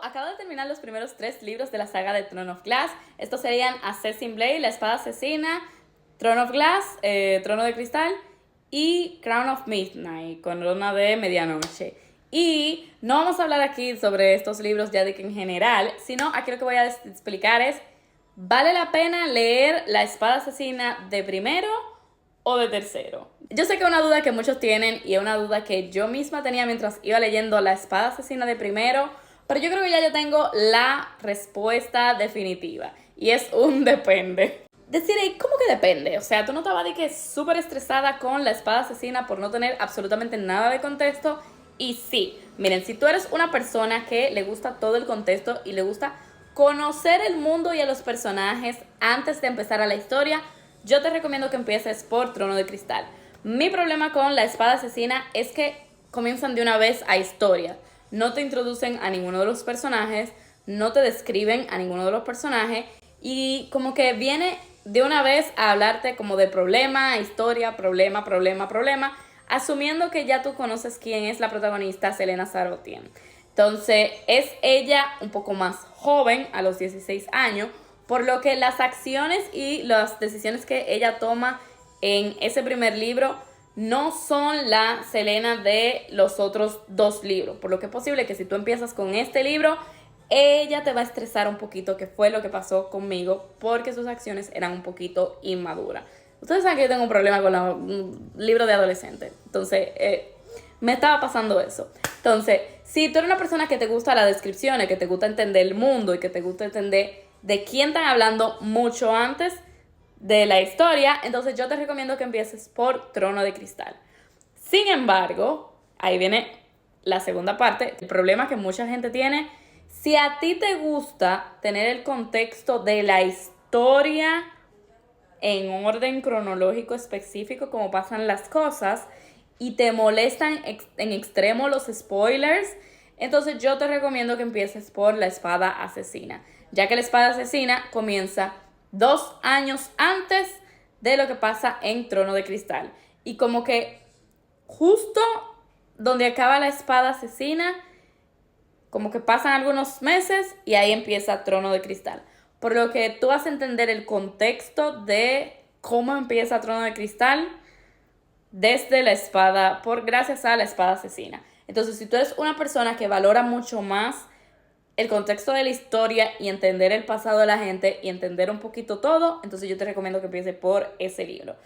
acabo de terminar los primeros 3 libros de la saga de Throne of Glass. Estos serían Assassin's Blade, La Espada Asesina, Throne of Glass, Trono de Cristal y Crown of Midnight, Corona de Medianoche. Y no vamos a hablar aquí sobre estos libros ya de que en general, sino aquí lo que voy a explicar es, ¿vale la pena leer La Espada Asesina de primero o de tercero? Yo sé que es una duda que muchos tienen y es una duda que yo misma tenía mientras iba leyendo La Espada Asesina de primero, pero yo creo que ya yo tengo la respuesta definitiva y es un depende. Deciré, ¿cómo que depende? O sea, tú no estabas de que súper estresada con La Espada Asesina por no tener absolutamente nada de contexto. Y sí, miren, si tú eres una persona que le gusta todo el contexto y le gusta conocer el mundo y a los personajes antes de empezar a la historia, yo te recomiendo que empieces por Trono de Cristal. Mi problema con La Espada Asesina es que comienzan de una vez a historia. No te introducen a ninguno de los personajes, no te describen a ninguno de los personajes y como que viene de una vez a hablarte como de problema, historia, problema, asumiendo que ya tú conoces quién es la protagonista, Celaena Sardothien. Entonces, es ella un poco más joven, a los 16 años, por lo que las acciones y las decisiones que ella toma en ese primer libro no son la Celaena de los otros 2 libros. Por lo que es posible que si tú empiezas con este libro, ella te va a estresar un poquito, que fue lo que pasó conmigo, porque sus acciones eran un poquito inmaduras. Ustedes saben que yo tengo un problema con los libros de adolescente. Entonces, me estaba pasando eso. Entonces, si tú eres una persona que te gusta las descripciones, que te gusta entender el mundo y que te gusta entender de quién están hablando mucho antes de la historia, entonces yo te recomiendo que empieces por Trono de Cristal. Sin embargo, ahí viene la segunda parte. El problema que mucha gente tiene, si a ti te gusta tener el contexto de la historia en orden cronológico específico, como pasan las cosas, y te molestan en extremo los spoilers, entonces yo te recomiendo que empieces por La Espada Asesina, ya que La Espada Asesina comienza 2 años antes de lo que pasa en Trono de Cristal. Y como que justo donde acaba La Espada Asesina, como que pasan algunos meses y ahí empieza Trono de Cristal. Por lo que tú vas a entender el contexto de cómo empieza Trono de Cristal desde la espada, gracias a La Espada Asesina. Entonces, si tú eres una persona que valora mucho más el contexto de la historia y entender el pasado de la gente y entender un poquito todo, entonces yo te recomiendo que empieces por ese libro.